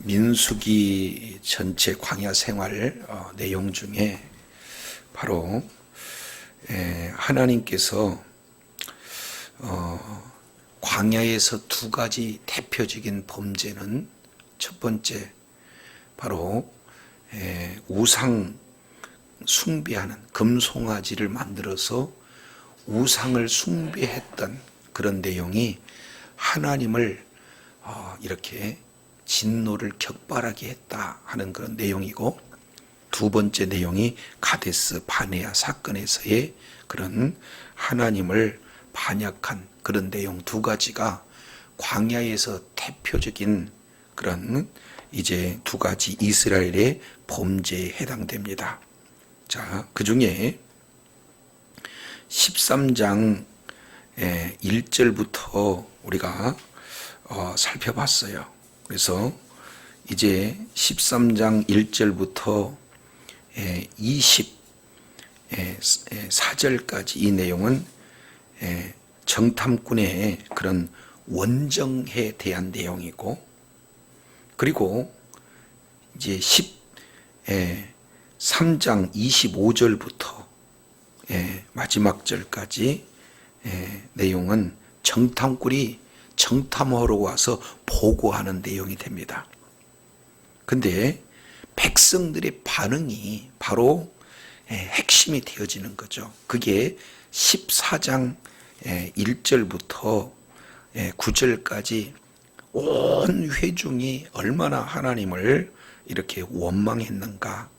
민수기 전체 광야 생활 내용 중에 바로 하나님께서 광야에서 두 가지 대표적인 범죄는, 첫 번째 바로 우상 숭배하는, 금송아지를 만들어서 우상을 숭배했던 그런 내용이 하나님을 이렇게 진노를 격발하게 했다 하는 그런 내용이고, 두 번째 내용이 가데스 바네아 사건에서의 그런 하나님을 반역한 그런 내용 두 가지가 광야에서 대표적인 그런 이제 두 가지 이스라엘의 범죄에 해당됩니다. 자, 그 중에 13장 1절부터 우리가 살펴봤어요. 그래서 이제 13장 1절부터 24절까지 이 내용은 정탐꾼의 그런 원정에 대한 내용이고, 그리고 이제 13장 25절부터 마지막 절까지 내용은 정탐꾼이 정탐하러 와서 보고하는 내용이 됩니다. 근데 백성들의 반응이 바로 핵심이 되어지는 거죠. 그게 14장 1절부터 9절까지 온 회중이 얼마나 하나님을 이렇게 원망했는가,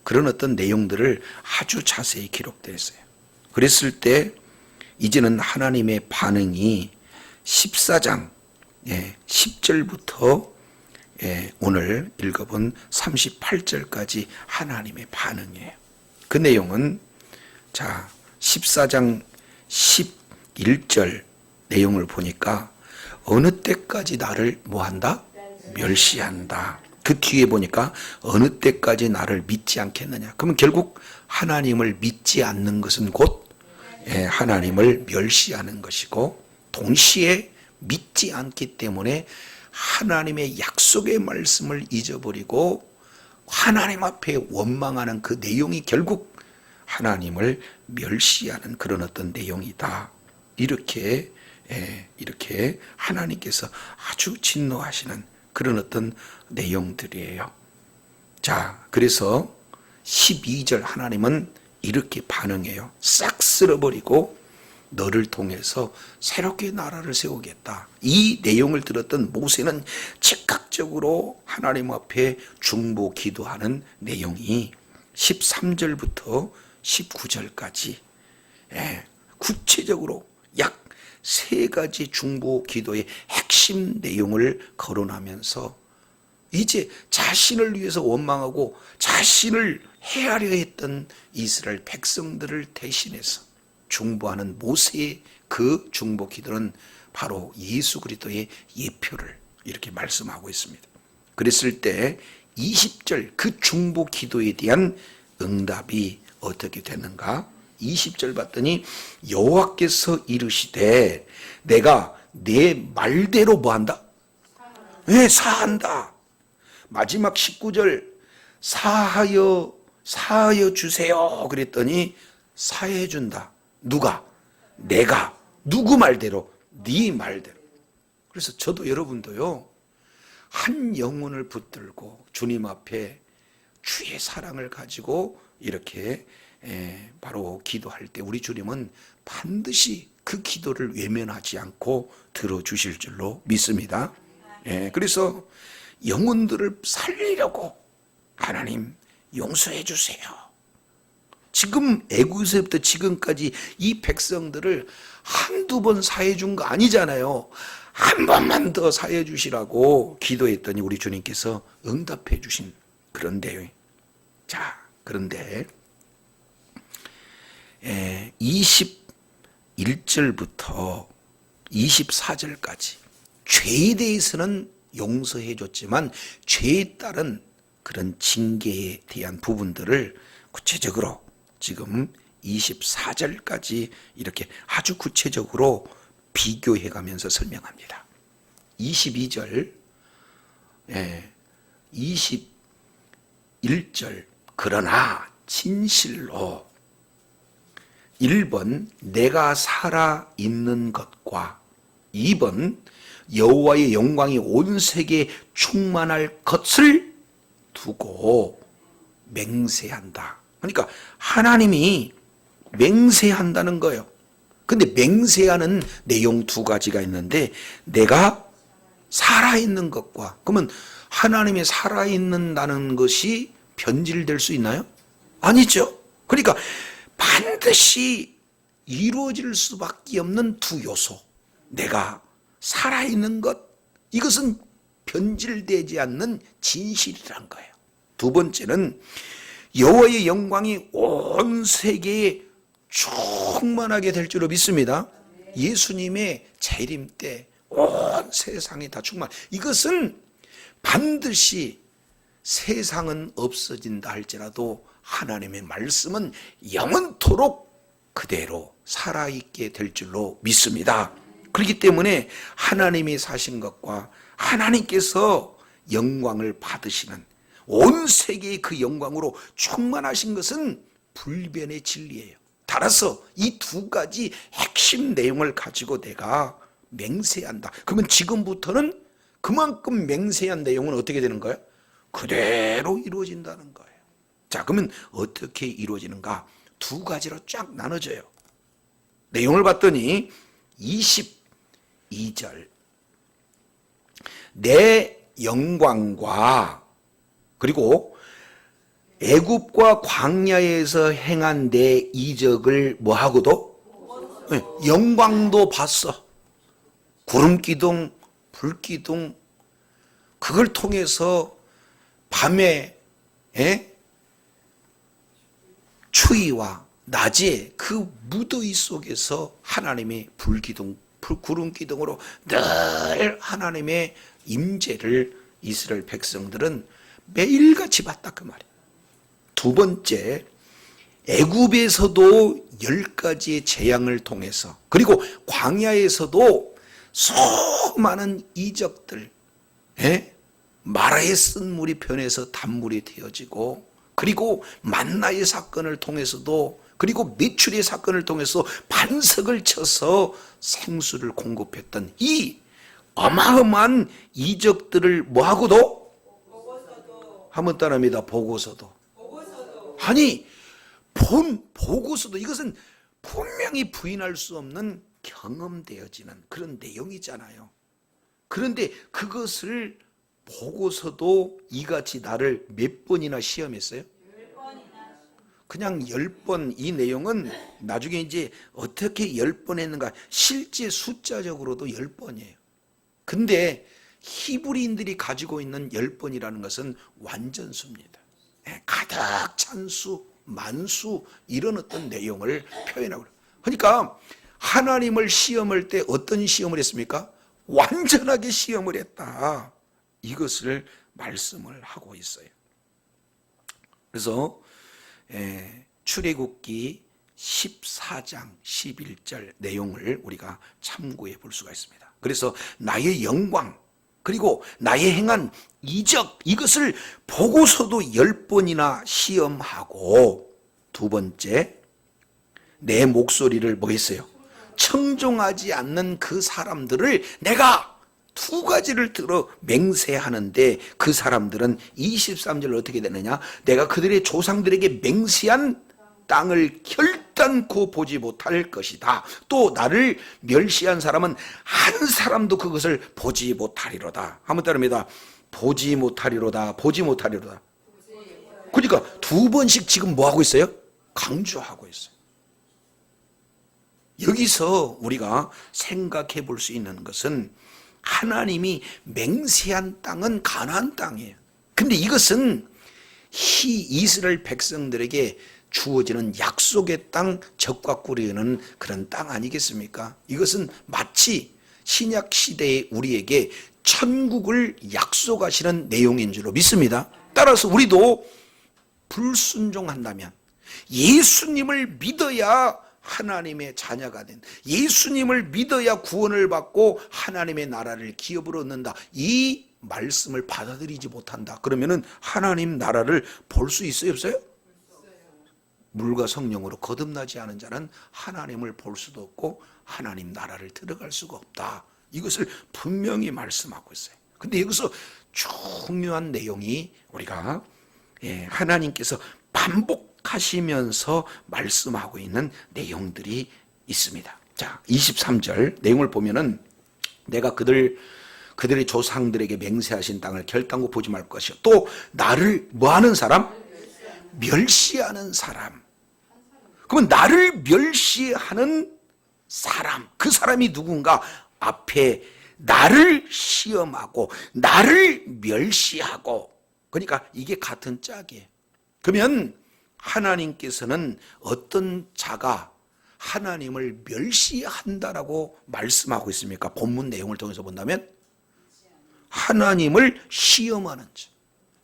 그런 어떤 내용들을 아주 자세히 기록되어 있어요. 그랬을 때 이제는 하나님의 반응이 14장 10절부터 오늘 읽어본 38절까지 하나님의 반응이에요. 그 내용은, 자, 14장 11절 내용을 보니까 어느 때까지 나를 뭐한다? 멸시한다. 그 뒤에 보니까 어느 때까지 나를 믿지 않겠느냐. 그러면 결국 하나님을 믿지 않는 것은 곧 하나님을 멸시하는 것이고, 동시에 믿지 않기 때문에 하나님의 약속의 말씀을 잊어버리고 하나님 앞에 원망하는 그 내용이 결국 하나님을 멸시하는 그런 어떤 내용이다. 이렇게 하나님께서 아주 진노하시는 그런 어떤 내용들이에요. 자, 그래서 12절 하나님은 이렇게 반응해요. 싹 쓸어버리고 너를 통해서 새롭게 나라를 세우겠다. 이 내용을 들었던 모세는 즉각적으로 하나님 앞에 중보 기도하는 내용이 13절부터 19절까지 구체적으로 약 3가지 중보 기도의 핵심 내용을 거론하면서 이제 자신을 위해서 원망하고 자신을 해하려 했던 이스라엘 백성들을 대신해서 중보하는 모세의 그 중보 기도는 바로 예수 그리스도의 예표를 이렇게 말씀하고 있습니다. 그랬을 때 20절 그 중보 기도에 대한 응답이 어떻게 되는가? 20절 봤더니 여호와께서 이르시되 내가 내 말대로 뭐한다? 네, 사한다. 마지막 19절 사하여 주세요 그랬더니 사해 준다. 누가? 내가. 누구 말대로? 네 말대로. 그래서 저도 여러분도요, 한 영혼을 붙들고 주님 앞에 주의 사랑을 가지고 이렇게 바로 기도할 때 우리 주님은 반드시 그 기도를 외면하지 않고 들어주실 줄로 믿습니다. 그래서 영혼들을 살리려고 하나님 용서해 주세요. 지금 애구에서부터 지금까지 이 백성들을 한두 번 사해 준 거 아니잖아요. 한 번만 더 사해 주시라고 기도했더니 우리 주님께서 응답해 주신 그런 내용. 자, 그런데 21절부터 24절까지 죄에 대해서는 용서해 줬지만 죄에 따른 그런 징계에 대한 부분들을 구체적으로 지금 24절까지 이렇게 아주 구체적으로 비교해 가면서 설명합니다. 22절 21절 그러나 진실로 1번 내가 살아있는 것과 2번 여호와의 영광이 온 세계에 충만할 것을 두고 맹세한다. 그러니까 하나님이 맹세한다는 거예요. 근데 맹세하는 내용 두 가지가 있는데 내가 살아있는 것과, 그러면 하나님이 살아있는다는 것이 변질될 수 있나요? 아니죠. 그러니까 반드시 이루어질 수밖에 없는 두 요소, 내가 살아있는 것, 이것은 변질되지 않는 진실이란 거예요. 두 번째는 여호와의 영광이 온 세계에 충만하게 될 줄로 믿습니다. 예수님의 재림 때 온 세상이 다 충만, 이것은 반드시 세상은 없어진다 할지라도 하나님의 말씀은 영원토록 그대로 살아있게 될 줄로 믿습니다. 그렇기 때문에 하나님이 사신 것과 하나님께서 영광을 받으시는 온 세계의 그 영광으로 충만하신 것은 불변의 진리예요. 따라서 이 두 가지 핵심 내용을 가지고 내가 맹세한다. 그러면 지금부터는 그만큼 맹세한 내용은 어떻게 되는 거예요? 그대로 이루어진다는 거예요. 자, 그러면 어떻게 이루어지는가? 두 가지로 쫙 나눠져요. 내용을 봤더니 22절 내 영광과 그리고 애굽과 광야에서 행한 내 이적을 뭐하고도? 영광도 봤어. 구름기둥, 불기둥, 그걸 통해서 밤에 추위와 낮에 그 무더위 속에서 하나님의 불기둥, 구름기둥으로 늘 하나님의 임재를 이스라엘 백성들은 매일같이 봤다 그 말이에요. 두 번째, 애굽에서도 10가지의 재앙을 통해서, 그리고 광야에서도 수많은 이적들, 마라의 쓴 물이 변해서 단물이 되어지고, 그리고 만나의 사건을 통해서도, 그리고 메추리의 사건을 통해서 반석을 쳐서 생수를 공급했던 이 어마어마한 이적들을 뭐하고도? 한번 따라합니다. 보고서도. 아니, 보고서도 이것은 분명히 부인할 수 없는 경험되어지는 그런 내용이잖아요. 그런데 그것을 보고서도 이같이 나를 몇 번이나 시험했어요? 그냥 10번. 이 내용은 나중에 이제 어떻게 10번 했는가, 실제 숫자적으로도 10번이에요. 근데 히브리인들이 가지고 있는 10번이라는 것은 완전수입니다. 가득 찬 수, 만수, 이런 어떤 내용을 표현하고, 그러니까 하나님을 시험할 때 어떤 시험을 했습니까? 완전하게 시험을 했다, 이것을 말씀을 하고 있어요. 그래서 출애굽기 14장 11절 내용을 우리가 참고해 볼 수가 있습니다. 그래서 나의 영광, 그리고 나의 행한 이적, 이것을 보고서도 10번이나 시험하고, 두 번째, 내 목소리를 뭐 했어요? 청종하지 않는 그 사람들을 내가 두 가지를 들어 맹세하는데, 그 사람들은 23절 어떻게 되느냐? 내가 그들의 조상들에게 맹세한 땅을 결단코 보지 못할 것이다. 또 나를 멸시한 사람은 한 사람도 그것을 보지 못하리로다. 한번 따릅니다. 보지 못하리로다. 보지 못하리로다. 그러니까 두 번씩 지금 뭐 하고 있어요? 강조하고 있어요. 여기서 우리가 생각해 볼 수 있는 것은 하나님이 맹세한 땅은 가나안 땅이에요. 근데 이것은 이스라엘 백성들에게 주어지는 약속의 땅, 젖과 꿀이 흐르는 그런 땅 아니겠습니까? 이것은 마치 신약 시대의 우리에게 천국을 약속하시는 내용인 줄로 믿습니다. 따라서 우리도 불순종한다면, 예수님을 믿어야 하나님의 자녀가 된, 예수님을 믿어야 구원을 받고 하나님의 나라를 기업으로 얻는다, 이 말씀을 받아들이지 못한다. 그러면은 하나님 나라를 볼 수 있어요, 없어요? 물과 성령으로 거듭나지 않은 자는 하나님을 볼 수도 없고 하나님 나라를 들어갈 수가 없다. 이것을 분명히 말씀하고 있어요. 근데 여기서 중요한 내용이 우리가 하나님께서 반복하시면서 말씀하고 있는 내용들이 있습니다. 자, 23절 내용을 보면은 내가 그들의 조상들에게 맹세하신 땅을 결단코 보지 말 것이요 또 나를 뭐하는 사람? 멸시하는 사람. 그러면 나를 멸시하는 사람, 그 사람이 누군가? 앞에 나를 시험하고 나를 멸시하고, 그러니까 이게 같은 짝이에요. 그러면 하나님께서는 어떤 자가 하나님을 멸시한다라고 말씀하고 있습니까? 본문 내용을 통해서 본다면 하나님을 시험하는 자,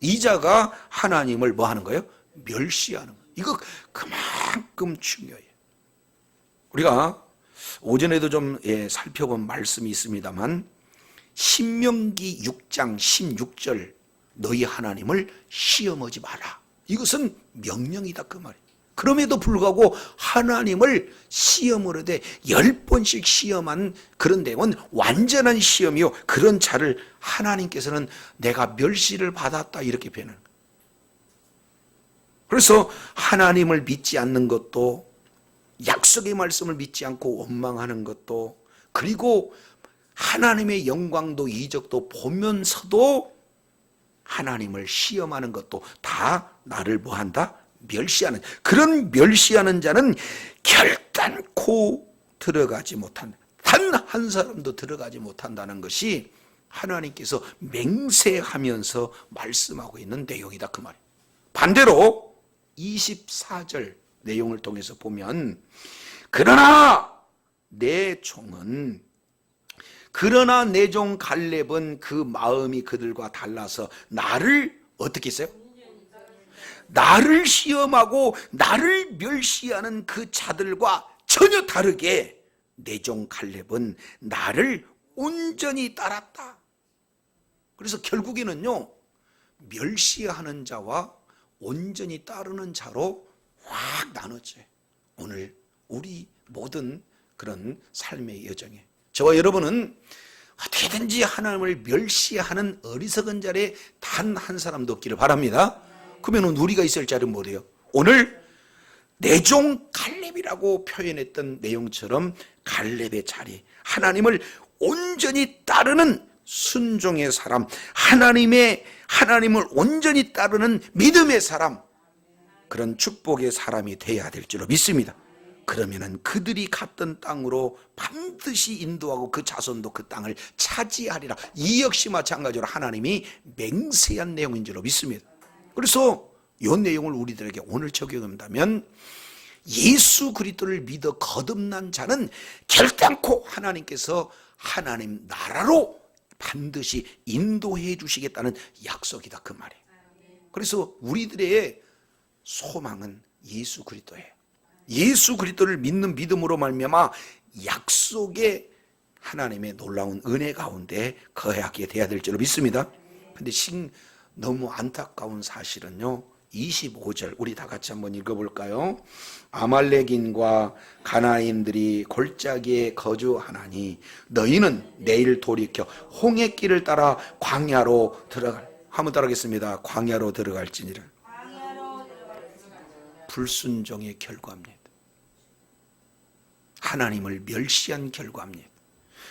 이 자가 하나님을 뭐 하는 거예요? 멸시하는 거예요. 이거 그만큼 중요해요. 우리가 오전에도 좀 살펴본 말씀이 있습니다만 신명기 6장 16절 너희 하나님을 시험하지 마라. 이것은 명령이다 그 말이에요. 그럼에도 불구하고 하나님을 시험을 하되 10번씩 시험한 그런 내용은 완전한 시험이요. 그런 자를 하나님께서는 내가 멸시를 받았다 이렇게 표현하는 거예요. 그래서 하나님을 믿지 않는 것도, 약속의 말씀을 믿지 않고 원망하는 것도, 그리고 하나님의 영광도 이적도 보면서도 하나님을 시험하는 것도 다 나를 뭐한다? 멸시하는, 그런 멸시하는 자는 결단코 들어가지 못한다. 단 한 사람도 들어가지 못한다는 것이 하나님께서 맹세하면서 말씀하고 있는 내용이다 그 말이에요. 반대로 24절 내용을 통해서 보면 그러나 내 종 갈렙은 그 마음이 그들과 달라서 나를 어떻게 했어요? 나를 시험하고 나를 멸시하는 그 자들과 전혀 다르게 내 종 갈렙은 나를 온전히 따랐다. 그래서 결국에는요, 멸시하는 자와 온전히 따르는 자로 확 나눠져요. 오늘 우리 모든 그런 삶의 여정에 저와 여러분은 어떻게든지 하나님을 멸시하는 어리석은 자리에 단 한 사람도 없기를 바랍니다. 그러면 우리가 있을 자리는 뭐래요? 오늘 내 종 갈렙이라고 표현했던 내용처럼 갈렙의 자리, 하나님을 온전히 따르는 순종의 사람, 하나님을 온전히 따르는 믿음의 사람, 그런 축복의 사람이 되어야 될 줄로 믿습니다. 그러면은 그들이 갔던 땅으로 반드시 인도하고 그 자손도 그 땅을 차지하리라. 이 역시 마찬가지로 하나님이 맹세한 내용인 줄로 믿습니다. 그래서 이 내용을 우리들에게 오늘 적용한다면 예수 그리스도를 믿어 거듭난 자는 결단코 하나님께서 하나님 나라로 반드시 인도해 주시겠다는 약속이다 그 말이에요. 그래서 우리들의 소망은 예수 그리스도예요. 예수 그리스도를 믿는 믿음으로 말미암아 약속의 하나님의 놀라운 은혜 가운데 거하게 돼야 될 줄로 믿습니다. 근데 너무 안타까운 사실은요, 25절 우리 다 같이 한번 읽어볼까요? 아말렉인과 가나안인들이 골짜기에 거주하나니 너희는 내일 돌이켜 홍해 길을 따라 광야로 들어갈, 한번 따라하겠습니다. 광야로 들어갈지니라. 불순종의 결과입니다. 하나님을 멸시한 결과입니다.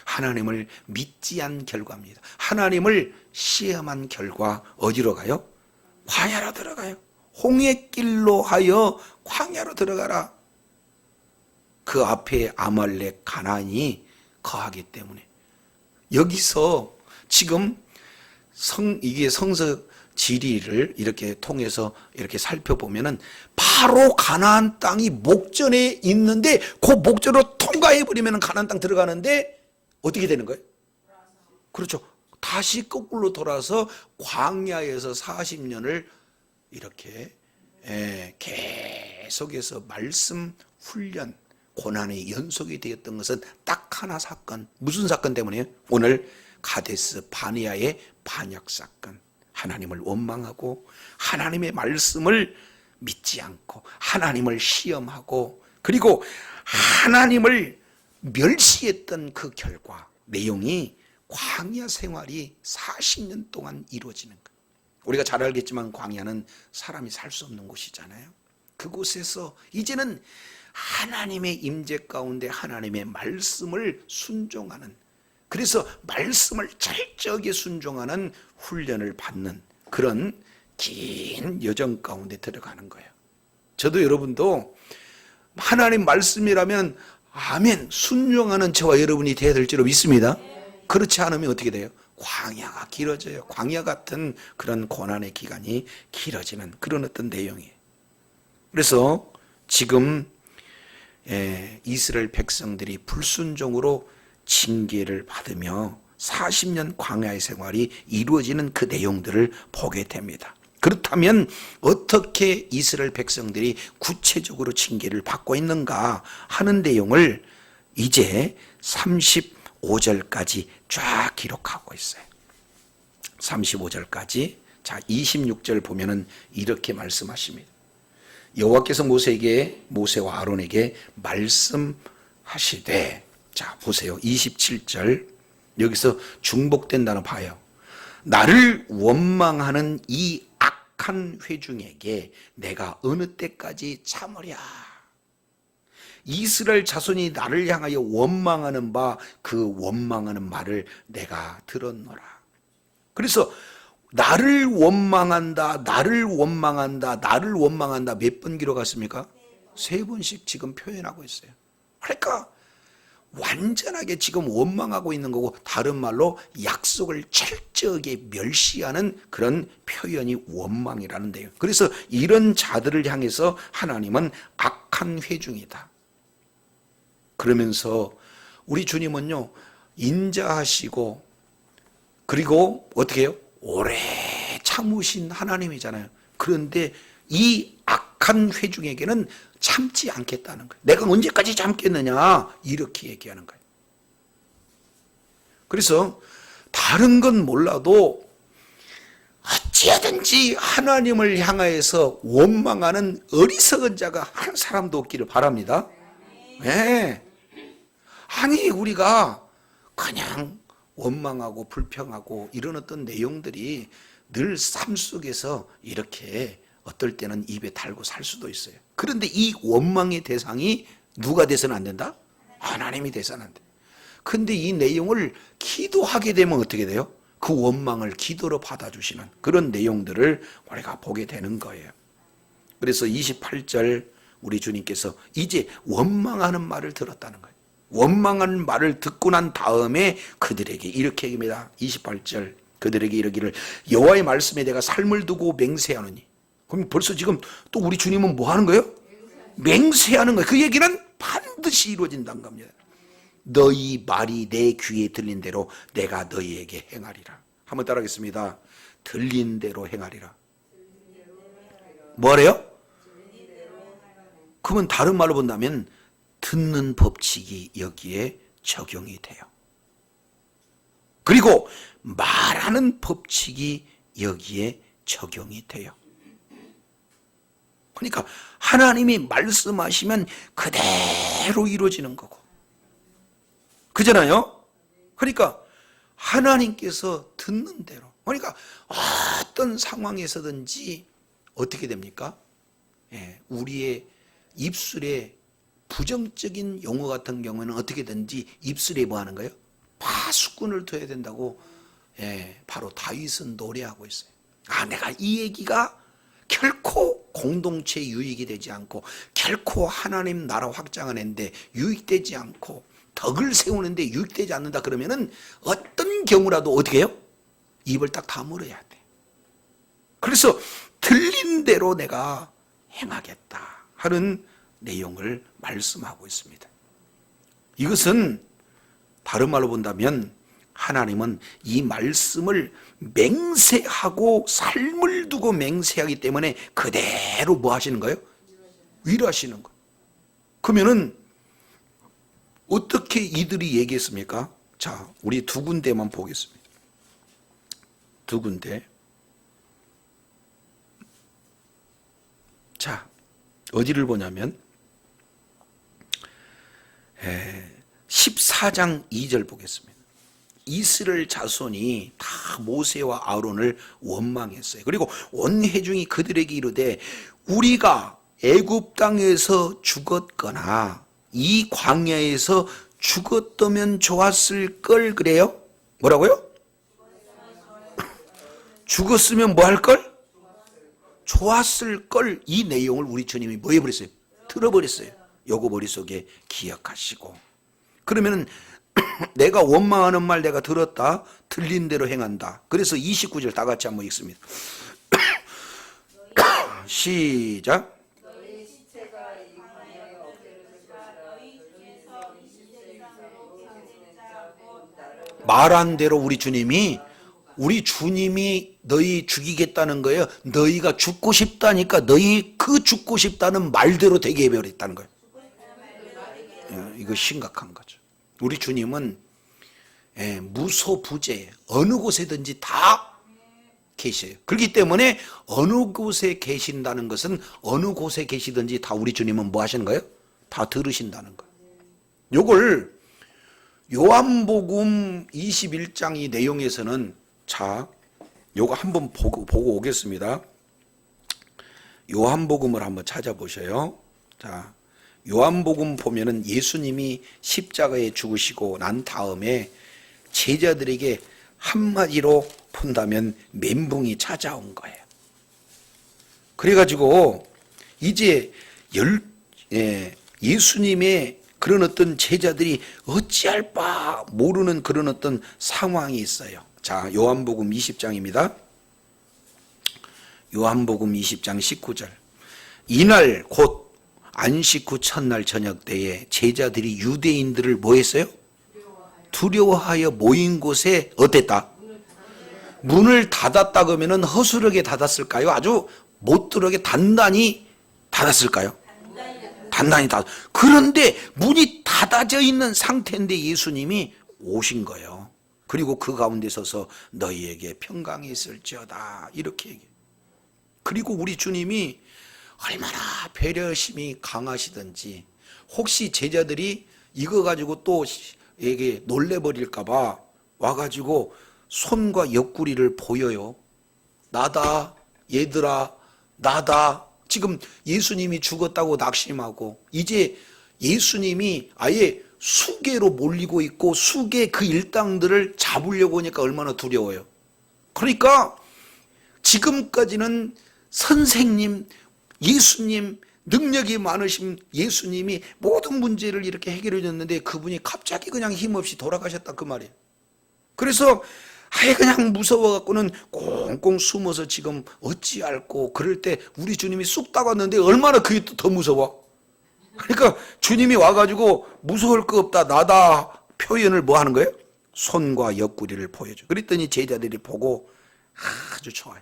하나님을 믿지 않은 결과입니다. 하나님을 시험한 결과 어디로 가요? 광야로 들어가요. 홍해길로 하여 광야로 들어가라. 그 앞에 아말렉 가나안이 거하기 때문에 여기서 지금 이게 성서 지리를 이렇게 통해서 이렇게 살펴보면은 바로 가나안 땅이 목전에 있는데 그 목전으로 통과해 버리면 가나안 땅 들어가는데 어떻게 되는 거예요? 그렇죠. 다시 거꾸로 돌아서 광야에서 40년을 이렇게 계속해서 말씀 훈련 고난의 연속이 되었던 것은 딱 하나 사건. 무슨 사건 때문이에요? 오늘 가데스 바네아의 반역 사건, 하나님을 원망하고 하나님의 말씀을 믿지 않고 하나님을 시험하고 그리고 하나님을 멸시했던 그 결과 내용이 광야 생활이 40년 동안 이루어지는 거예요. 우리가 잘 알겠지만 광야는 사람이 살 수 없는 곳이잖아요. 그곳에서 이제는 하나님의 임재 가운데 하나님의 말씀을 순종하는, 그래서 말씀을 철저하게 순종하는 훈련을 받는 그런 긴 여정 가운데 들어가는 거예요. 저도 여러분도 하나님 말씀이라면 아멘 순종하는 저와 여러분이 되어야 될 줄 믿습니다. 그렇지 않으면 어떻게 돼요? 광야가 길어져요. 광야 같은 그런 고난의 기간이 길어지는 그런 어떤 내용이에요. 그래서 지금 이스라엘 백성들이 불순종으로 징계를 받으며 40년 광야의 생활이 이루어지는 그 내용들을 보게 됩니다. 그렇다면 어떻게 이스라엘 백성들이 구체적으로 징계를 받고 있는가 하는 내용을 이제 35절까지 쫙 기록하고 있어요. 35절까지. 자, 26절 보면은 이렇게 말씀하십니다. 여호와께서 모세와 아론에게 말씀하시되, 자 보세요. 27절 여기서 중복된 단어 봐요. 나를 원망하는 이 악한 회중에게 내가 어느 때까지 참으랴. 이스라엘 자손이 나를 향하여 원망하는 바 그 원망하는 말을 내가 들었노라. 그래서 나를 원망한다, 나를 원망한다, 나를 원망한다 몇 번 기록했습니까? 3번씩 지금 표현하고 있어요. 그러니까 완전하게 지금 원망하고 있는 거고, 다른 말로 약속을 철저하게 멸시하는 그런 표현이 원망이라는데요. 그래서 이런 자들을 향해서 하나님은 악한 회중이다. 그러면서 우리 주님은요, 인자하시고 그리고 어떻게 해요? 오래 참으신 하나님이잖아요. 그런데 이 악한 회중에게는 참지 않겠다는 거예요. 내가 언제까지 참겠느냐 이렇게 얘기하는 거예요. 그래서 다른 건 몰라도 어찌하든지 하나님을 향하여서 원망하는 어리석은 자가 한 사람도 없기를 바랍니다. 네. 아니 우리가 그냥 원망하고 불평하고 이런 어떤 내용들이 늘 삶 속에서 이렇게 어떨 때는 입에 달고 살 수도 있어요. 그런데 이 원망의 대상이 누가 돼서는 안 된다? 하나님이 돼서는 안 돼. 근데 이 내용을 기도하게 되면 어떻게 돼요? 그 원망을 기도로 받아주시는 그런 내용들을 우리가 보게 되는 거예요. 그래서 28절 우리 주님께서 이제 원망하는 말을 들었다는 거예요. 원망하는 말을 듣고 난 다음에 그들에게 이렇게 얘기합니다. 28절 그들에게 이르기를 여호와의 말씀에 내가 삶을 두고 맹세하노니. 그럼 벌써 지금 또 우리 주님은 뭐 하는 거예요? 맹세하는 거예요. 그 얘기는 반드시 이루어진다는 겁니다. 너희 말이 내 귀에 들린 대로 내가 너희에게 행하리라. 한번 따라하겠습니다. 들린 대로 행하리라. 뭐래요? 그러면 다른 말로 본다면 듣는 법칙이 여기에 적용이 돼요. 그리고 말하는 법칙이 여기에 적용이 돼요. 그러니까 하나님이 말씀하시면 그대로 이루어지는 거고. 그잖아요? 그러니까 하나님께서 듣는 대로. 그러니까 어떤 상황에서든지 어떻게 됩니까? 우리의 입술에 부정적인 용어 같은 경우에는 어떻게든지 입술에 뭐 하는 거예요? 파수꾼을 둬야 된다고 바로 다윗은 노래하고 있어요. 내가 이 얘기가 결코 공동체 유익이 되지 않고 결코 하나님 나라 확장하는데 유익되지 않고 덕을 세우는데 유익되지 않는다 그러면은 어떤 경우라도 어떻게 해요? 입을 딱 다물어야 돼. 그래서 들린 대로 내가 행하겠다 하는 내용을 말씀하고 있습니다. 이것은 다른 말로 본다면 하나님은 이 말씀을 맹세하고 삶을 두고 맹세하기 때문에 그대로 뭐 하시는 거예요? 위로하시는 거예요. 그러면은 어떻게 이들이 얘기했습니까? 자, 우리 두 군데만 보겠습니다. 두 군데. 자, 어디를 보냐면 14장 2절 보겠습니다. 이스라엘 자손이 다 모세와 아론을 원망했어요. 그리고 온 회중이 그들에게 이르되 우리가 애굽 땅에서 죽었거나 이 광야에서 죽었다면 좋았을 걸. 그래요? 뭐라고요? 죽었으면 뭐 할 걸? 좋았을 걸. 이 내용을 우리 주님이 뭐 해버렸어요? 틀어버렸어요. 요거 머릿속에 기억하시고, 그러면은 내가 원망하는 말 내가 들었다, 틀린 대로 행한다. 그래서 29절 다 같이 한번 읽습니다. 시작. 말한 대로 우리 주님이 너희 죽이겠다는 거예요. 너희가 죽고 싶다니까 너희 그 죽고 싶다는 말대로 되게 해버렸다는 거예요. 이거 심각한 거죠. 우리 주님은 무소부재 어느 곳에든지 다 계셔요. 그렇기 때문에 어느 곳에 계신다는 것은 어느 곳에 계시든지 다 우리 주님은 뭐 하시는 거예요? 다 들으신다는 거예요. 요걸 요한복음 21장 이 내용에서는, 자, 요거 한번 보고 오겠습니다. 요한복음을 한번 찾아보셔요. 자, 요한복음 보면은 예수님이 십자가에 죽으시고 난 다음에 제자들에게 한마디로 본다면 멘붕이 찾아온 거예요. 그래가지고 이제 예수님의 그런 어떤 제자들이 어찌할 바 모르는 그런 어떤 상황이 있어요. 자, 요한복음 20장입니다. 요한복음 20장 19절. 이날 곧 안식 후 첫날 저녁 때에 제자들이 유대인들을 뭐 했어요? 두려워하여 모인 곳에 어땠다? 문을 닫았다 그러면 허술하게 닫았을까요? 아주 못 들어오게 단단히 닫았을까요? 단단히 닫았. 그런데 문이 닫아져 있는 상태인데 예수님이 오신 거예요. 그리고 그 가운데 서서 너희에게 평강이 있을지어다 이렇게 얘기해요. 그리고 우리 주님이 얼마나 배려심이 강하시든지, 혹시 제자들이 이거 가지고 또 이게 놀래버릴까 봐 와가지고 손과 옆구리를 보여요. 나다 얘들아, 나다. 지금 예수님이 죽었다고 낙심하고 이제 예수님이 아예 수계로 몰리고 있고 수계 그 일당들을 잡으려고 하니까 얼마나 두려워요. 그러니까 지금까지는 선생님, 예수님, 능력이 많으신 예수님이 모든 문제를 이렇게 해결해 줬는데 그분이 갑자기 그냥 힘없이 돌아가셨다 그 말이에요. 그래서 아예 그냥 무서워갖고는 꽁꽁 숨어서 지금 어찌할꼬 그럴 때 우리 주님이 쑥 따갔는데 얼마나 그게 또 더 무서워. 그러니까 주님이 와가지고 무서울 거 없다 나다 표현을 뭐 하는 거예요? 손과 옆구리를 보여줘. 그랬더니 제자들이 보고 아주 좋아요.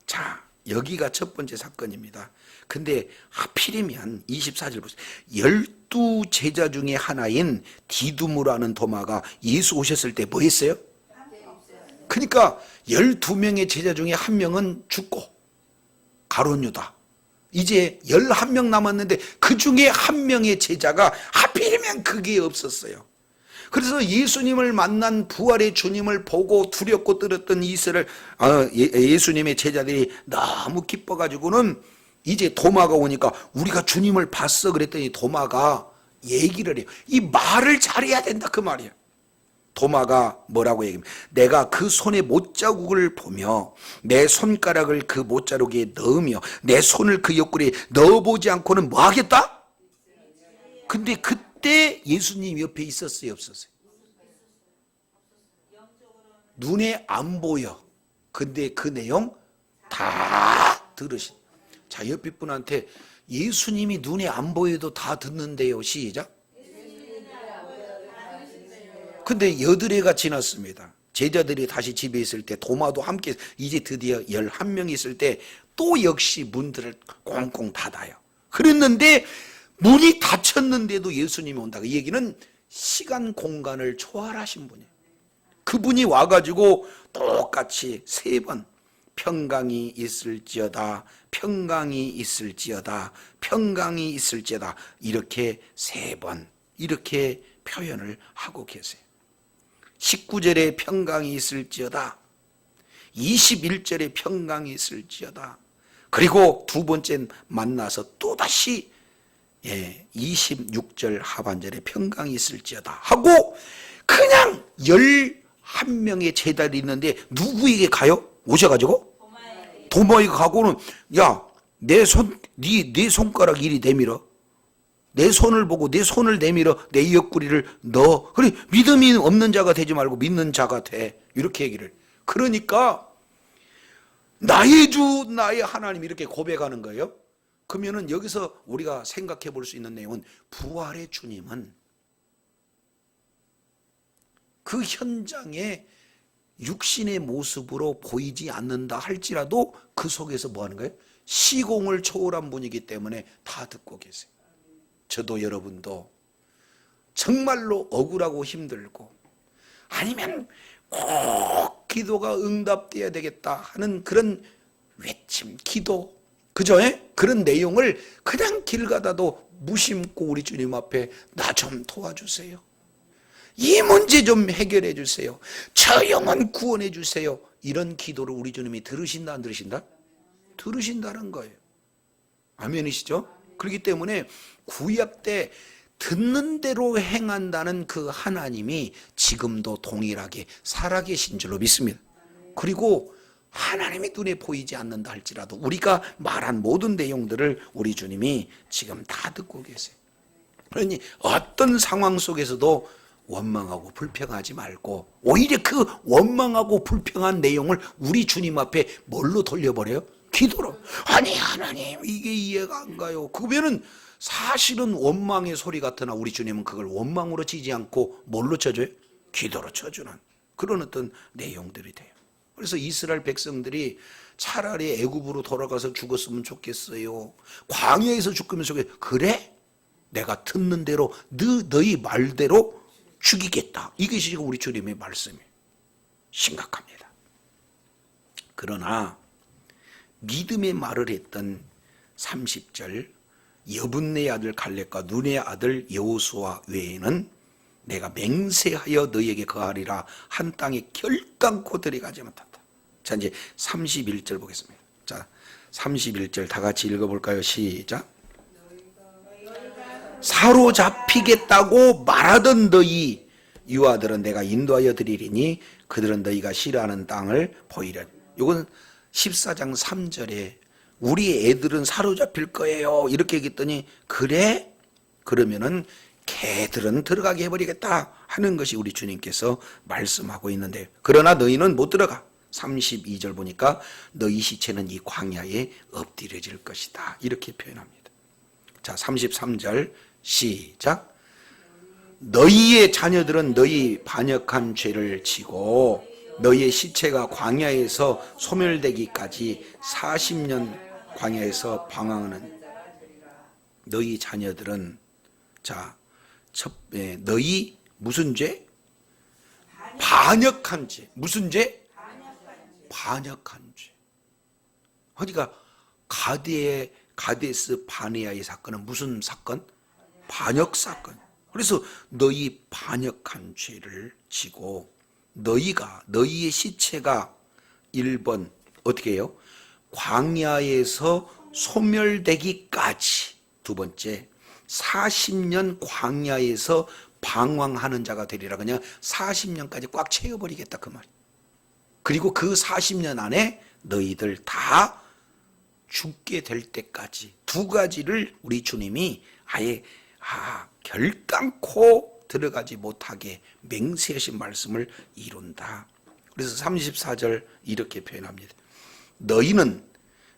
자, 여기가 첫 번째 사건입니다. 근데 하필이면 24절 보세요. 12제자 중에 하나인 디두무라는 도마가 예수 오셨을 때 뭐 했어요? 그러니까 12명의 제자 중에 한 명은 죽고 가룟 유다, 이제 11명 남았는데 그 중에 한 명의 제자가 하필이면 그게 없었어요. 그래서 예수님을 만난 부활의 주님을 보고 두렵고 떨었던 예수님의 제자들이 너무 기뻐가지고는 이제 도마가 오니까 우리가 주님을 봤어 그랬더니 도마가 얘기를 해요. 이 말을 잘해야 된다 그 말이에요. 도마가 뭐라고 얘기합니까? 내가 그 손의 못자국을 보며 내 손가락을 그 못자국에 넣으며 내 손을 그 옆구리에 넣어보지 않고는 뭐 하겠다? 근데 그때 예수님 옆에 있었어요 없었어요? 눈에 안 보여. 근데 그 내용 다 들으신. 자, 옆에 분한테 예수님이 눈에 안 보여도 다 듣는데요. 시작. 근데 여드레가 지났습니다. 제자들이 다시 집에 있을 때 도마도 함께 이제 드디어 11명이 있을 때 또 역시 문들을 꽁꽁 닫아요. 그랬는데 문이 닫혔는데도 예수님이 온다. 이 얘기는 시간 공간을 초월하신 분이에요. 그분이 와가지고 똑같이 3번 평강이 있을지어다, 평강이 있을지어다, 평강이 있을지어다 이렇게 3번 이렇게 표현을 하고 계세요. 19절에 평강이 있을지어다, 21절에 평강이 있을지어다, 그리고 두 번째 만나서 또다시 26절 하반절에 평강이 있을지어다 하고 그냥 11명의 제자들이 있는데 누구에게 가요? 오셔가지고 도마에게 가고는 야, 내 손가락 이리 내밀어, 내 손을 보고 내 손을 내밀어 내 옆구리를 넣어. 그래, 믿음이 없는 자가 되지 말고 믿는 자가 돼, 이렇게 얘기를. 그러니까 나의 주 나의 하나님 이렇게 고백하는 거예요. 그러면은 여기서 우리가 생각해 볼 수 있는 내용은 부활의 주님은 그 현장에 육신의 모습으로 보이지 않는다 할지라도 그 속에서 뭐 하는 거예요? 시공을 초월한 분이기 때문에 다 듣고 계세요. 저도 여러분도 정말로 억울하고 힘들고 아니면 꼭 기도가 응답돼야 되겠다 하는 그런 외침, 기도, 그죠? 그런 내용을 그냥 길 가다도 무심코 우리 주님 앞에 나 좀 도와주세요, 이 문제 좀 해결해 주세요, 저 영혼 구원해 주세요, 이런 기도를 우리 주님이 들으신다 안 들으신다? 들으신다는 거예요. 아멘이시죠? 그렇기 때문에 구약 때 듣는 대로 행한다는 그 하나님이 지금도 동일하게 살아계신 줄로 믿습니다. 그리고 하나님의 눈에 보이지 않는다 할지라도 우리가 말한 모든 내용들을 우리 주님이 지금 다 듣고 계세요. 그러니 어떤 상황 속에서도 원망하고 불평하지 말고 오히려 그 원망하고 불평한 내용을 우리 주님 앞에 뭘로 돌려버려요? 기도로. 아니 하나님 이게 이해가 안 가요. 그러면은 사실은 원망의 소리 같으나 우리 주님은 그걸 원망으로 치지 않고 뭘로 쳐줘요? 기도로 쳐주는 그런 어떤 내용들이 돼요. 그래서 이스라엘 백성들이 차라리 애굽으로 돌아가서 죽었으면 좋겠어요, 광야에서 죽으면 좋겠어요. 그래? 내가 듣는 대로 너희 말대로 죽이겠다. 이것이 지금 우리 주님의 말씀이에요. 심각합니다. 그러나 믿음의 말을 했던 30절 여분네 아들 갈렙과 눈의 아들 여호수아 외에는 내가 맹세하여 너희에게 거하리라 한 땅에 결단코 들어가지 못한다. 자, 이제 31절 보겠습니다. 자, 31절 다 같이 읽어볼까요? 시작. 사로잡히겠다고 말하던 너희 유아들은 내가 인도하여 드리리니 그들은 너희가 싫어하는 땅을 보이려. 이건 14장 3절에 우리 애들은 사로잡힐 거예요 이렇게 얘기했더니 그래? 그러면은 개들은 들어가게 해버리겠다 하는 것이 우리 주님께서 말씀하고 있는데, 그러나 너희는 못 들어가. 32절 보니까 너희 시체는 이 광야에 엎드려질 것이다 이렇게 표현합니다. 자, 33절 시작. 너희의 자녀들은 너희 반역한 죄를 지고 너희의 시체가 광야에서 소멸되기까지 40년 광야에서 방황하는 너희 자녀들은, 자, 너희 무슨 죄? 반역한 죄. 무슨 죄? 반역한 죄. 그러니까 가데스 바네아의 사건은 무슨 사건? 반역 사건. 그래서 너희 반역한 죄를 지고 너희의 시체가 1번 어떻게 해요? 광야에서 소멸되기까지, 두 번째 40년 광야에서 방황하는 자가 되리라. 그냥 40년까지 꽉 채워버리겠다 그 말이에요. 그리고 그 40년 안에 너희들 다 죽게 될 때까지 두 가지를 우리 주님이 아예 결단코 들어가지 못하게 맹세하신 말씀을 이룬다. 그래서 34절 이렇게 표현합니다. 너희는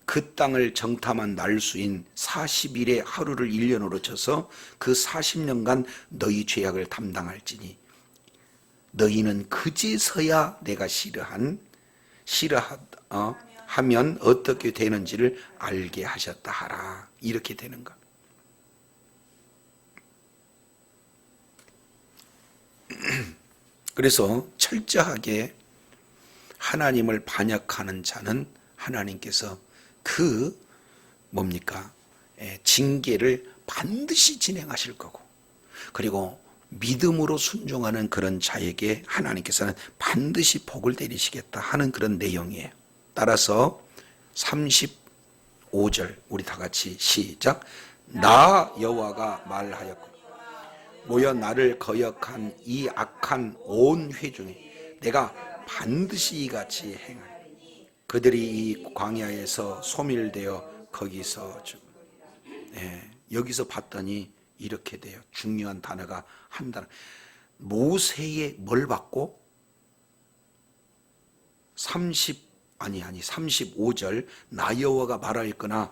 그 땅을 정탐한 날수인 40일의 하루를 1년으로 쳐서 그 40년간 너희 죄악을 담당할지니 너희는 그제서야 내가 하면 어떻게 되는지를 알게 하셨다 하라. 이렇게 되는 것. 그래서 철저하게 하나님을 반역하는 자는 하나님께서 그 뭡니까? 징계를 반드시 진행하실 거고, 그리고 믿음으로 순종하는 그런 자에게 하나님께서는 반드시 복을 내리시겠다 하는 그런 내용이에요. 따라서 35절 우리 다 같이 시작. 나 여호와가 말하였고 모여 나를 거역한 이 악한 온 회중에 내가 반드시 이같이 행하리. 그들이 이 광야에서 소멸되어 거기서 여기서 봤더니 이렇게 돼요. 중요한 단어가 한 단어. 모세의 뭘 받고 35절 나 여호와가 말하였거나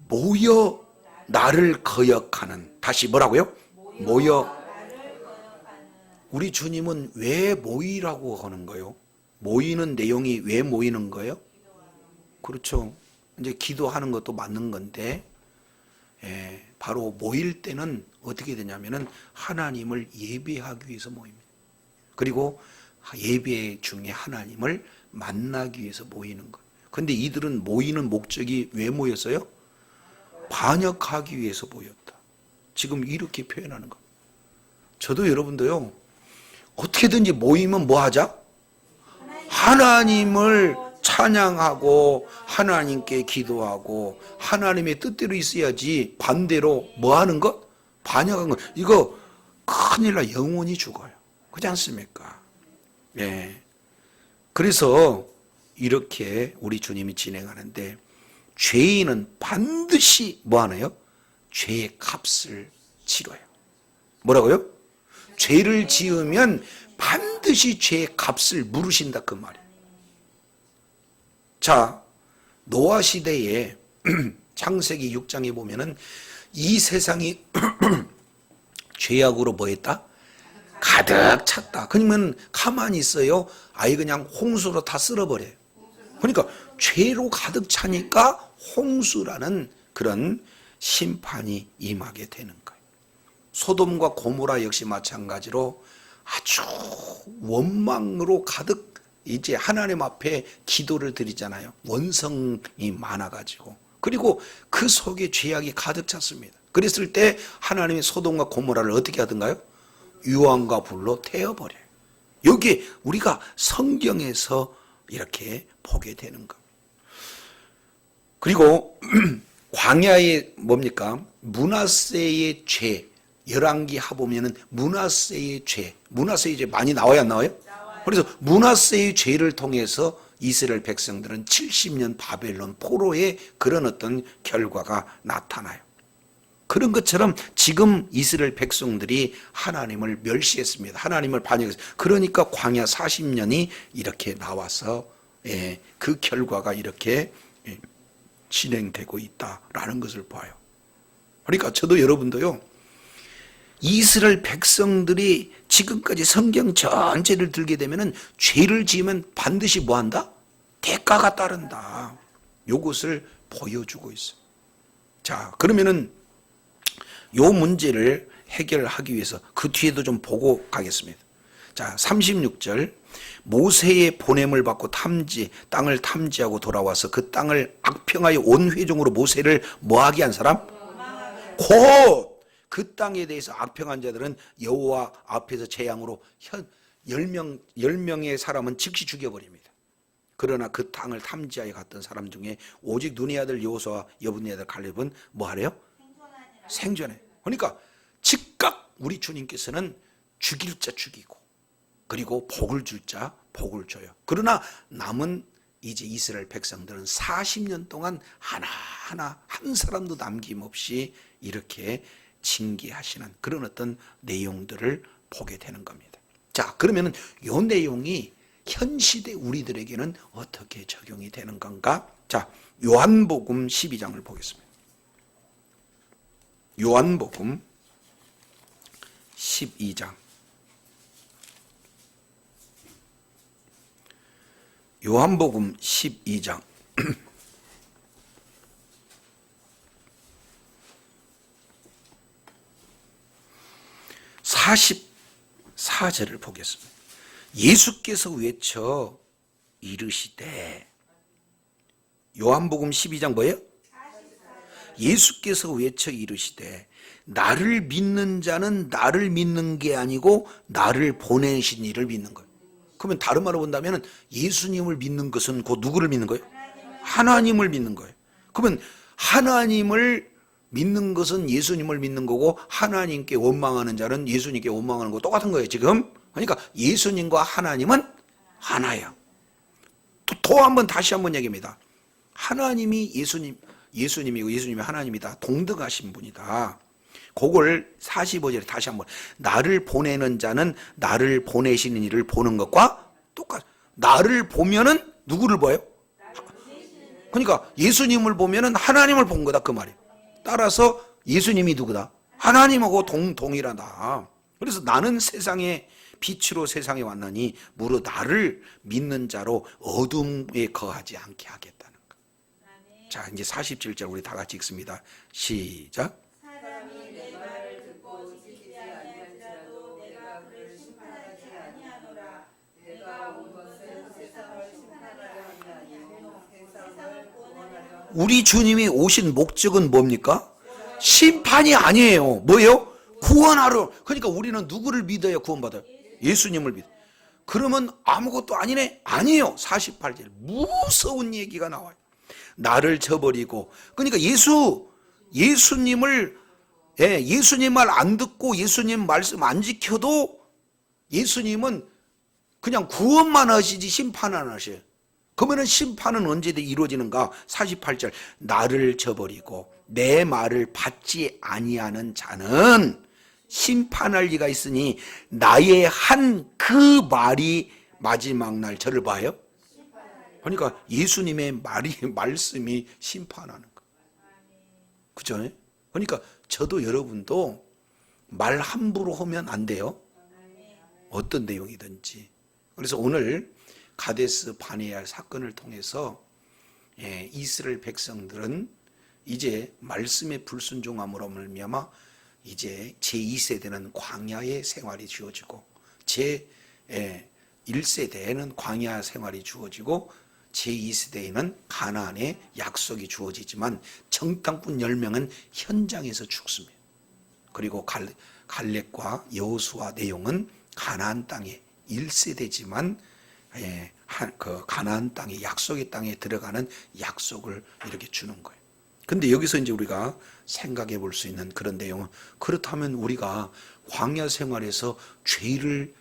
모여 나를 거역하는, 다시 뭐라고요? 모여. 우리 주님은 왜 모이라고 하는 거예요? 모이는 내용이 왜 모이는 거예요? 그렇죠. 이제 기도하는 것도 맞는 건데, 바로 모일 때는 어떻게 되냐면은 하나님을 예배하기 위해서 모입니다. 그리고 예배 중에 하나님을 만나기 위해서 모이는 거예요. 근데 이들은 모이는 목적이 왜 모였어요? 반역하기 위해서 모였다. 지금 이렇게 표현하는 거예요. 저도 여러분도요, 어떻게든지 모이면 뭐 하자? 하나님을 찬양하고 하나님께 기도하고 하나님의 뜻대로 있어야지, 반대로 뭐 하는 것? 반역한 것. 이거 큰일 나, 영혼이 죽어요. 그렇지 않습니까? 예. 그래서 이렇게 우리 주님이 진행하는데, 죄인은 반드시 뭐 하나요? 죄의 값을 치러요. 뭐라고요? 죄를 지으면 반드시 죄의 값을 물으신다, 그 말이에요. 자, 노아 시대에 창세기 6장에 보면은 이 세상이 죄악으로 뭐 했다? 가득 찼다. 그러면 가만히 있어요? 아예 그냥 홍수로 다 쓸어버려요. 그러니까 죄로 가득 차니까 홍수라는 그런 심판이 임하게 되는 거예요. 소돔과 고모라 역시 마찬가지로 아주 원망으로 가득 이제 하나님 앞에 기도를 드리잖아요. 원성이 많아가지고. 그리고 그 속에 죄악이 가득 찼습니다. 그랬을 때 하나님이 소돔과 고모라를 어떻게 하던가요? 유황과 불로 태워버려요. 여기 우리가 성경에서 이렇게 보게 되는 겁니다. 그리고 광야의 뭡니까? 므낫세의 죄, 열왕기하 보면은 므낫세의 죄 많이 나와요, 안 나와요? 그래서 므낫세의 죄를 통해서 이스라엘 백성들은 70년 바벨론 포로의 그런 어떤 결과가 나타나요. 그런 것처럼 지금 이스라엘 백성들이 하나님을 멸시했습니다. 하나님을 반역했어요. 그러니까 광야 40년이 이렇게 나와서 그 결과가 이렇게 진행되고 있다라는 것을 봐요. 그러니까 저도 여러분도요, 이스라엘 백성들이 지금까지 성경 전체를 들게 되면은 죄를 지으면 반드시 뭐 한다? 대가가 따른다. 요것을 보여주고 있어요. 자, 그러면은 요 문제를 해결하기 위해서 그 뒤에도 좀 보고 가겠습니다. 자, 36절. 모세의 보냄을 받고 땅을 탐지하고 돌아와서 그 땅을 악평하여 온 회중으로 모세를 뭐하게 한 사람? 곧 그 땅에 대해서 악평한 자들은 여호와 앞에서 재앙으로 10명의 사람은 즉시 죽여버립니다. 그러나 그 땅을 탐지하여 갔던 사람 중에 오직 눈의 아들 여호수아와 여분의 아들 갈렙은 뭐 하래요? 생존해. 그러니까 즉각 우리 주님께서는 죽일 자 죽이고, 그리고 복을 줄 자 복을 줘요. 그러나 남은 이제 이스라엘 백성들은 40년 동안 하나하나 한 사람도 남김없이 이렇게 징계하시는 그런 어떤 내용들을 보게 되는 겁니다. 자, 그러면은 이 내용이 현 시대 우리들에게는 어떻게 적용이 되는 건가? 자, 요한복음 12장을 보겠습니다. 요한복음 12장. 요한복음 12장. 44절을 보겠습니다. 예수께서 외쳐 이르시되, 요한복음 12장 뭐예요? 예수께서 외쳐 이르시되, 나를 믿는 자는 나를 믿는 게 아니고 나를 보내신 이를 믿는 거예요. 그러면 다른 말로 본다면 예수님을 믿는 것은 곧 누구를 믿는 거예요? 하나님을 믿는 거예요. 그러면 하나님을 믿는 것은 예수님을 믿는 거고, 하나님께 원망하는 자는 예수님께 원망하는 거 똑같은 거예요 지금. 그러니까 예수님과 하나님은 하나야. 또 한번 다시 한번 얘기합니다. 하나님이 예수님이고 예수님이 하나님이다. 동등하신 분이다. 그걸 45절에 다시 한번, 나를 보내는 자는 나를 보내시는 이를 보는 것과 똑같아. 나를 보면은 누구를 봐요? 그러니까 예수님을 보면은 하나님을 본 거다 그 말이에요. 따라서 예수님이 누구다? 하나님하고 동일하다. 그래서 나는 세상의 빛으로 세상에 왔나니 무릇 나를 믿는 자로 어둠에 거하지 않게 하겠다는 거. 자, 이제 47절 우리 다 같이 읽습니다. 시작. 사람이 내 말을 듣고 지키지 아니할지라도 내가 그를 심판하지 아니하노라. 내가 온 것은 세상을 심판하려 함이 아니요 세상을 구원하려. 우리 주님이 오신 목적은 뭡니까? 심판이 아니에요. 뭐예요? 구원하러. 그러니까 우리는 누구를 믿어야 구원받아요? 예수님을 믿어. 그러면 아무것도 아니네? 아니에요. 48절 무서운 얘기가 나와요. 나를 저버리고, 그러니까 예수님을, 예수님 말 안 듣고 예수님 말씀 안 지켜도 예수님은 그냥 구원만 하시지 심판 안 하셔요. 그러면 심판은 언제 이루어지는가? 48절 나를 저버리고 내 말을 받지 아니하는 자는 심판할 리가 있으니 나의 한 그 말이 마지막 날 저를 봐요. 그러니까 예수님의 말씀이 심판하는 거. 그죠? 그러니까 저도 여러분도 말 함부로 하면 안 돼요. 어떤 내용이든지. 그래서 오늘 가데스 바네아 사건을 통해서 이스라엘 백성들은 이제 말씀의 불순종함으로 말미암아 이제 제2세대는 광야의 생활이 주어지고 제1세대에는 광야 생활이 주어지고 제2세대에는 가나안의 약속이 주어지지만 정탐꾼 10명은 현장에서 죽습니다. 그리고 갈렙과 여호수아 내용은 가나안 땅의 1세대지만 그 가나안 땅의 약속의 땅에 들어가는 약속을 이렇게 주는 거예요. 근데 여기서 이제 우리가 생각해 볼 수 있는 그런 내용은, 그렇다면 우리가 광야 생활에서 죄를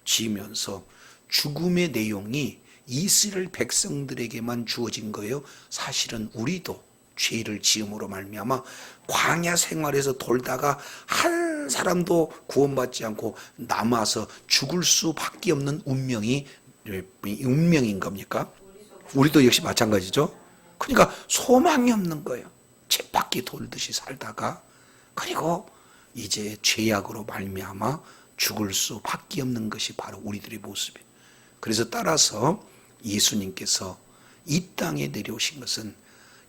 지으면서 죽음의 내용이 이스라엘 백성들에게만 주어진 거예요? 사실은 우리도 죄를 지음으로 말미암아 광야 생활에서 돌다가 한 사람도 구원받지 않고 남아서 죽을 수밖에 없는 운명인 겁니까? 우리도 역시 마찬가지죠. 그러니까 소망이 없는 거예요. 쳇바퀴 돌듯이 살다가, 그리고 이제 죄악으로 말미암아 죽을 수밖에 없는 것이 바로 우리들의 모습이에요. 그래서 따라서 예수님께서 이 땅에 내려오신 것은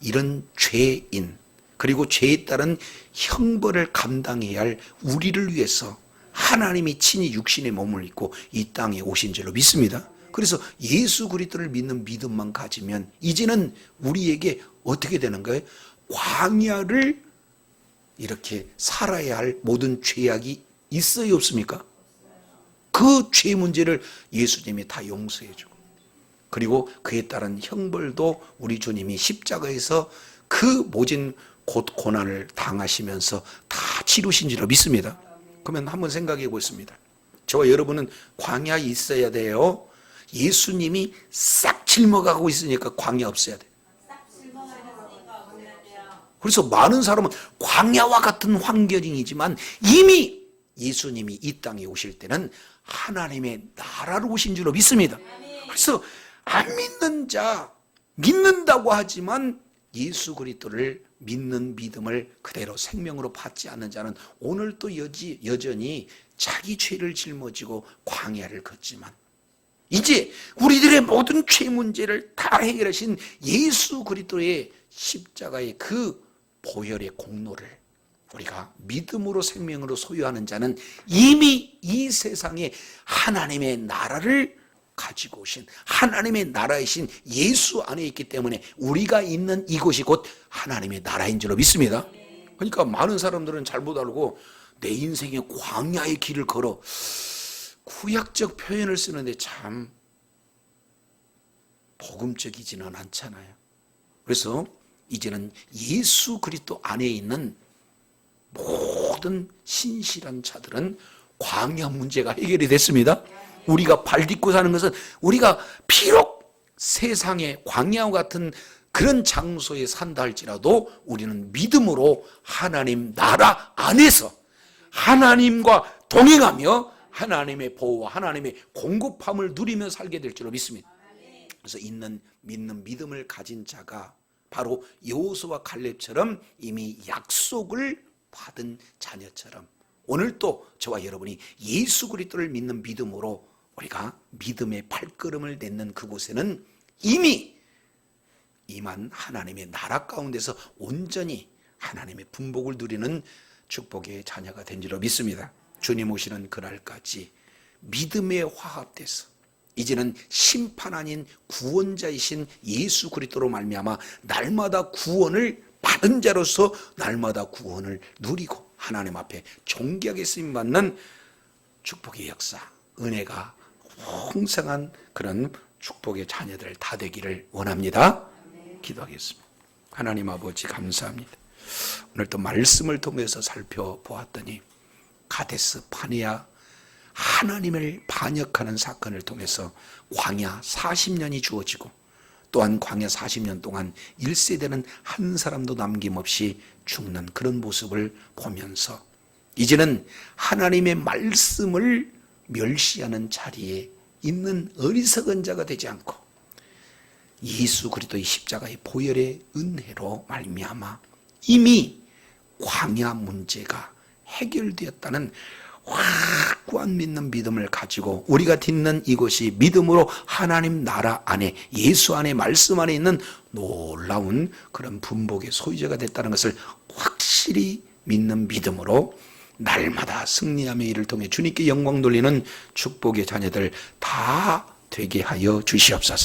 이런 죄인, 그리고 죄에 따른 형벌을 감당해야 할 우리를 위해서 하나님이 친히 육신의 몸을 입고 이 땅에 오신 줄로 믿습니다. 그래서 예수 그리스도를 믿는 믿음만 가지면 이제는 우리에게 어떻게 되는 거예요? 광야를 이렇게 살아야 할 모든 죄악이 있어요, 없습니까? 그 죄 문제를 예수님이 다 용서해 주고, 그리고 그에 따른 형벌도 우리 주님이 십자가에서 그 모진 고난을 당하시면서 다 치루신 줄로 믿습니다. 그러면 한번 생각해 보겠습니다. 저와 여러분은 광야에 있어야 돼요? 예수님이 싹 짊어가고 있으니까 광야 없어야 돼. 그래서 많은 사람은 광야와 같은 환경이지만 이미 예수님이 이 땅에 오실 때는 하나님의 나라로 오신 줄로 믿습니다. 그래서 안 믿는 자, 믿는다고 하지만 예수 그리스도를 믿는 믿음을 그대로 생명으로 받지 않는 자는 오늘도 여전히 자기 죄를 짊어지고 광야를 걷지만, 이제 우리들의 모든 죄 문제를 다 해결하신 예수 그리스도의 십자가의 그 보혈의 공로를 우리가 믿음으로 생명으로 소유하는 자는 이미 이 세상에 하나님의 나라를 가지고 오신 하나님의 나라이신 예수 안에 있기 때문에 우리가 있는 이곳이 곧 하나님의 나라인 줄로 믿습니다. 그러니까 많은 사람들은 잘못 알고 내 인생의 광야의 길을 걸어 구약적 표현을 쓰는데 참 복음적이지는 않잖아요. 그래서 이제는 예수 그리스도 안에 있는 모든 신실한 자들은 광야 문제가 해결이 됐습니다. 우리가 발 딛고 사는 것은 우리가 비록 세상의 광야와 같은 그런 장소에 산다 할지라도 우리는 믿음으로 하나님 나라 안에서 하나님과 동행하며 하나님의 보호와 하나님의 공급함을 누리며 살게 될 줄로 믿습니다. 그래서 믿는 믿음을 가진 자가 바로 여호수아와 갈렙처럼 이미 약속을 받은 자녀처럼 오늘 또 저와 여러분이 예수 그리스도를 믿는 믿음으로 우리가 믿음의 발걸음을 냈는 그곳에는 이미 임한 하나님의 나라 가운데서 온전히 하나님의 분복을 누리는 축복의 자녀가 된 줄로 믿습니다. 주님 오시는 그날까지 믿음에 화합돼서 이제는 심판 아닌 구원자이신 예수 그리스도로 말미암아 날마다 구원을 받은 자로서 날마다 구원을 누리고 하나님 앞에 존귀하게 쓰임받는 축복의 역사, 은혜가 풍성한 그런 축복의 자녀들 다 되기를 원합니다. 기도하겠습니다. 하나님 아버지 감사합니다. 오늘 또 말씀을 통해서 살펴보았더니 가데스 바네아 하나님을 반역하는 사건을 통해서 광야 40년이 주어지고 또한 광야 40년 동안 1세대는 한 사람도 남김없이 죽는 그런 모습을 보면서 이제는 하나님의 말씀을 멸시하는 자리에 있는 어리석은 자가 되지 않고 예수 그리스도의 십자가의 보혈의 은혜로 말미암아 이미 광야 문제가 해결되었다는 확고한 믿는 믿음을 가지고 우리가 딛는 이곳이 믿음으로 하나님 나라 안에 예수 안에 말씀 안에 있는 놀라운 그런 분복의 소유자가 됐다는 것을 확실히 믿는 믿음으로 날마다 승리하며 이를 통해 주님께 영광 돌리는 축복의 자녀들 다 되게 하여 주시옵소서.